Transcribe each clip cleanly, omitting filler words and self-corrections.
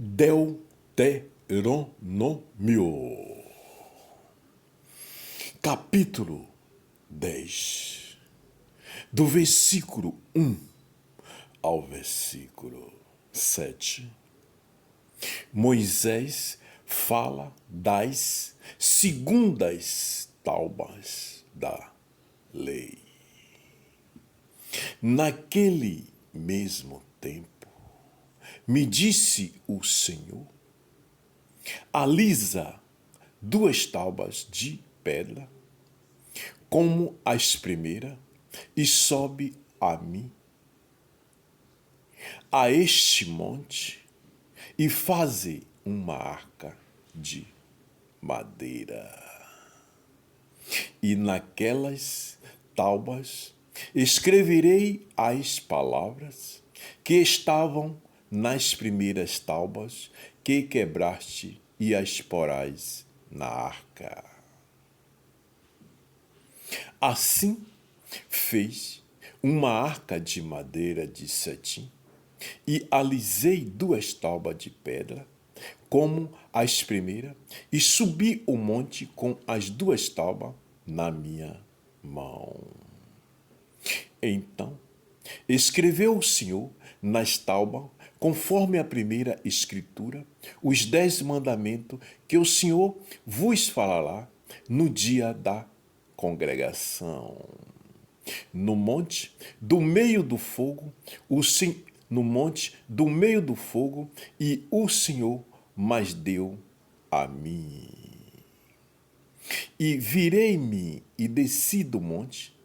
Deuteronômio, capítulo 10, do versículo 1 ao versículo 7. Moisés fala das segundas tábuas da lei. Naquele mesmo tempo, me disse o Senhor: alisa 2 tábuas de pedra, como as primeiras, e sobe a mim, a este monte, e faze uma arca de madeira. E naquelas tábuas escreverei as palavras que estavam nas primeiras tábuas que quebraste, e as porás na arca. Assim fez uma arca de madeira de cetim, e alisei 2 tábuas de pedra, como as primeiras, e subi o monte com as 2 tábuas na minha mão. Então escreveu o Senhor nas tábuas, conforme a primeira escritura, os 10 mandamentos que o Senhor vos falará no dia da congregação. No monte do meio do fogo, e o Senhor mais deu a mim. E virei-me e desci do monte,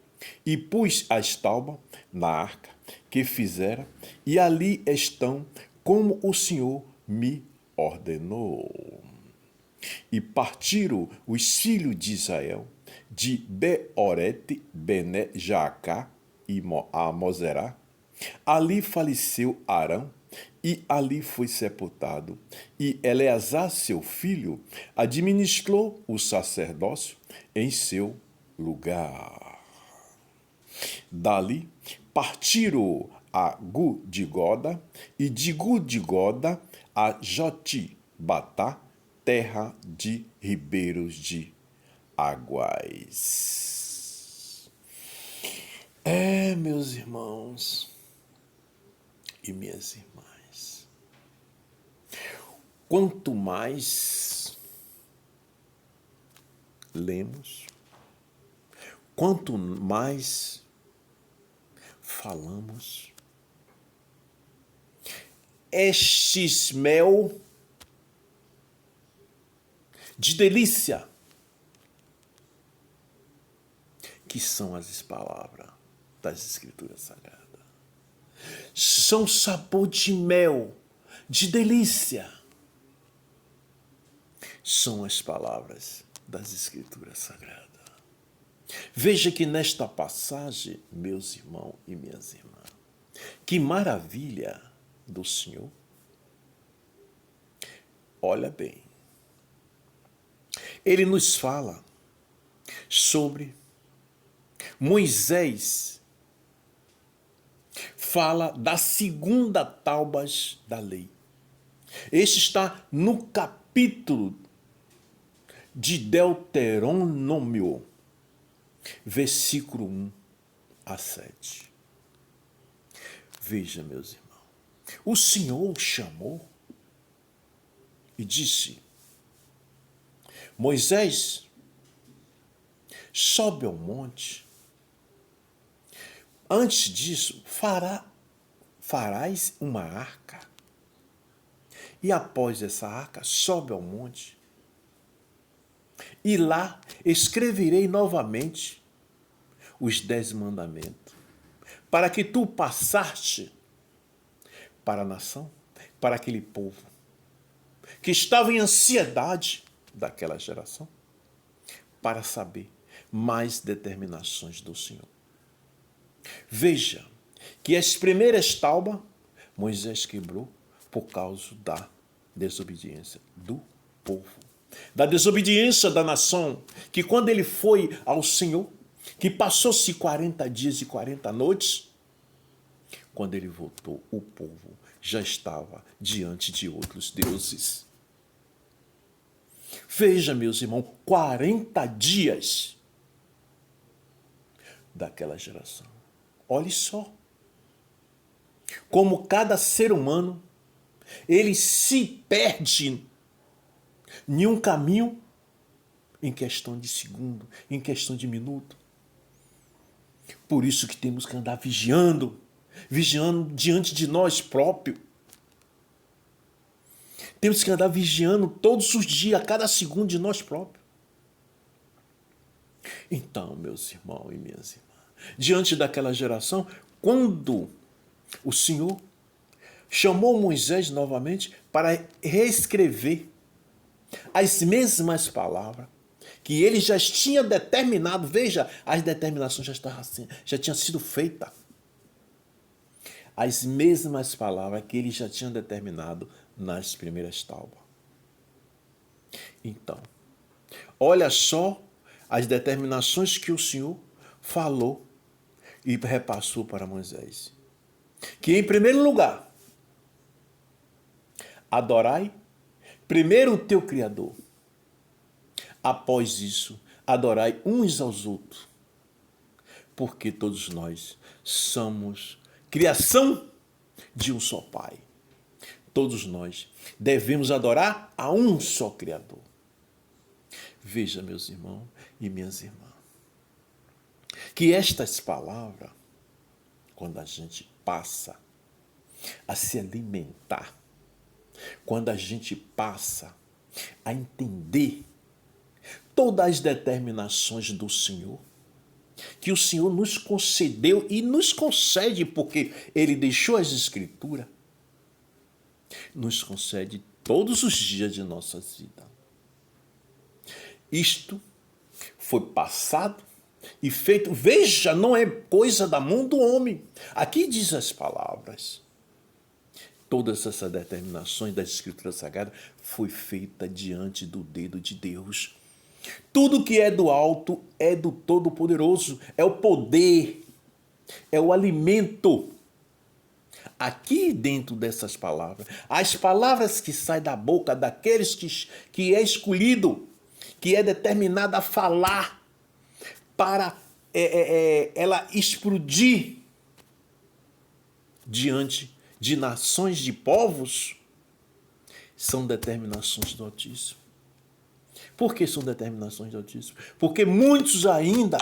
e pus as tábuas na arca que fizera, e ali estão, como o Senhor me ordenou. E partiram os filhos de Israel de Beorete, Bene, Jaacá e a Mozerá. Ali faleceu Arão, e ali foi sepultado. E Eleazar, seu filho, administrou o sacerdócio em seu lugar. Dali partiram a Gudigoda, e de Gudigoda a Jotibatá, terra de ribeiros de águas. Meus irmãos e minhas irmãs, quanto mais lemos, quanto mais falamos, estes mel de delícia, que são as palavras das Escrituras Sagradas, são sabor de mel, de delícia, são as palavras das Escrituras Sagradas. Veja que nesta passagem, meus irmãos e minhas irmãs, que maravilha do Senhor. Olha bem, ele nos fala sobre Moisés, fala da segunda tábuas da lei. Este está no capítulo de Deuteronômio, versículo 1 a 7. Veja, meus irmãos, o Senhor chamou e disse: Moisés, sobe ao monte. Antes disso, farás uma arca. E após essa arca, sobe ao monte. E lá escreverei novamente os 10 mandamentos, para que tu passaste para a nação, para aquele povo que estava em ansiedade daquela geração, para saber mais determinações do Senhor. Veja que as primeiras tábuas Moisés quebrou por causa da desobediência do povo, da desobediência da nação, que quando ele foi ao Senhor, que passou-se 40 dias e 40 noites, quando ele voltou, o povo já estava diante de outros deuses. Veja, meus irmãos, 40 dias daquela geração. Olhe só como cada ser humano ele se perde em um caminho em questão de segundo, em questão de minuto. Por isso que temos que andar vigiando diante de nós próprios. Temos que andar vigiando todos os dias, a cada segundo de nós próprios. Então, meus irmãos e minhas irmãs, diante daquela geração, quando o Senhor chamou Moisés novamente para reescrever as mesmas palavras que ele já tinha determinado, veja, as determinações já tinham sido feitas. As mesmas palavras que ele já tinha determinado nas primeiras tábuas. Então, olha só as determinações que o Senhor falou e repassou para Moisés. Que em primeiro lugar, adorai primeiro o teu Criador. Após isso, adorai uns aos outros. Porque todos nós somos criação de um só Pai. Todos nós devemos adorar a um só Criador. Veja, meus irmãos e minhas irmãs, que estas palavras, quando a gente passa a se alimentar, quando a gente passa a entender todas as determinações do Senhor, que o Senhor nos concedeu e nos concede, porque Ele deixou as Escrituras, nos concede todos os dias de nossas vidas. Isto foi passado e feito, veja, não é coisa da mão do homem. Aqui diz as palavras. Todas essas determinações das Escrituras Sagradas foi feita diante do dedo de Deus. Tudo que é do alto é do Todo-Poderoso, é o poder, é o alimento. Aqui dentro dessas palavras, as palavras que saem da boca daqueles que é escolhido, que é determinado a falar para ela explodir diante de nações, de povos, são determinações do Altíssimo. Por que são determinações do Altíssimo? Porque muitos ainda,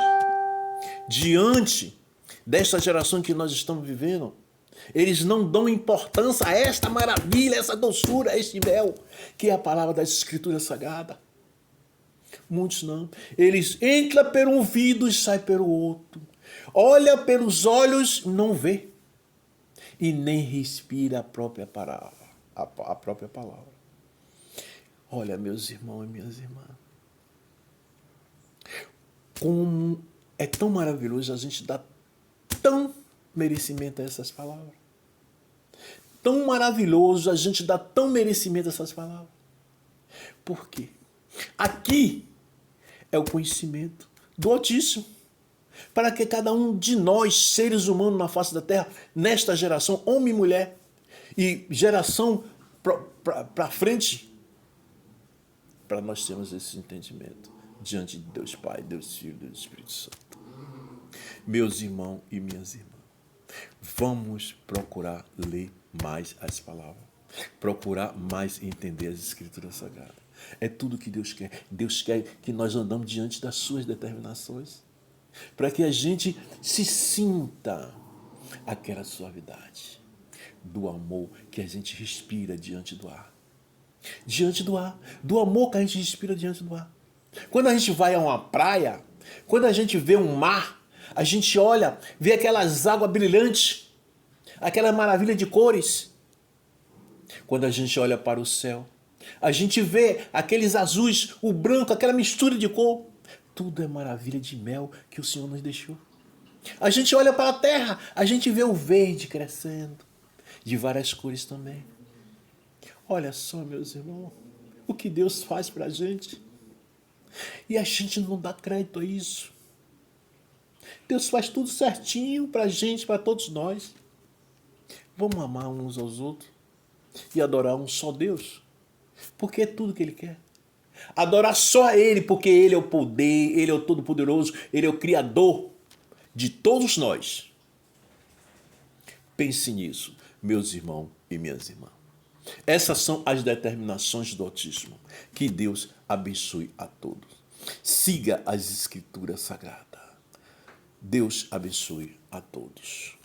diante desta geração que nós estamos vivendo, eles não dão importância a esta maravilha, essa doçura, a este mel, que é a palavra das Escrituras Sagradas. Muitos não. Eles entram pelo ouvido e saem pelo outro. Olha pelos olhos, não vê. E nem respira a própria palavra. A própria palavra. Olha, meus irmãos e minhas irmãs, como é tão maravilhoso a gente dar tão merecimento a essas palavras. Tão maravilhoso a gente dar tão merecimento a essas palavras. Por quê? Aqui é o conhecimento do Altíssimo. Para que cada um de nós, seres humanos na face da terra, nesta geração, homem e mulher, e geração para frente, para nós termos esse entendimento diante de Deus Pai, Deus Filho e Deus Espírito Santo. Meus irmãos e minhas irmãs, vamos procurar ler mais as palavras, procurar mais entender as Escrituras Sagradas. É tudo que Deus quer. Deus quer que nós andamos diante das suas determinações, para que a gente se sinta aquela suavidade do amor que a gente respira diante do ar. Diante do ar, do amor que a gente respira diante do ar. Quando a gente vai a uma praia, quando a gente vê um mar, a gente olha, vê aquelas águas brilhantes, aquela maravilha de cores. Quando a gente olha para o céu, a gente vê aqueles azuis, o branco, aquela mistura de cor. Tudo é maravilha de mel que o Senhor nos deixou. A gente olha para a terra, a gente vê o verde crescendo, de várias cores também. Olha só, meus irmãos, o que Deus faz para a gente. E a gente não dá crédito a isso. Deus faz tudo certinho para a gente, para todos nós. Vamos amar uns aos outros e adorar um só Deus, porque é tudo que Ele quer. Adorar só a Ele, porque Ele é o poder, Ele é o Todo-Poderoso, Ele é o Criador de todos nós. Pense nisso, meus irmãos e minhas irmãs. Essas são as determinações do autismo. Que Deus abençoe a todos. Siga as Escrituras Sagradas. Deus abençoe a todos.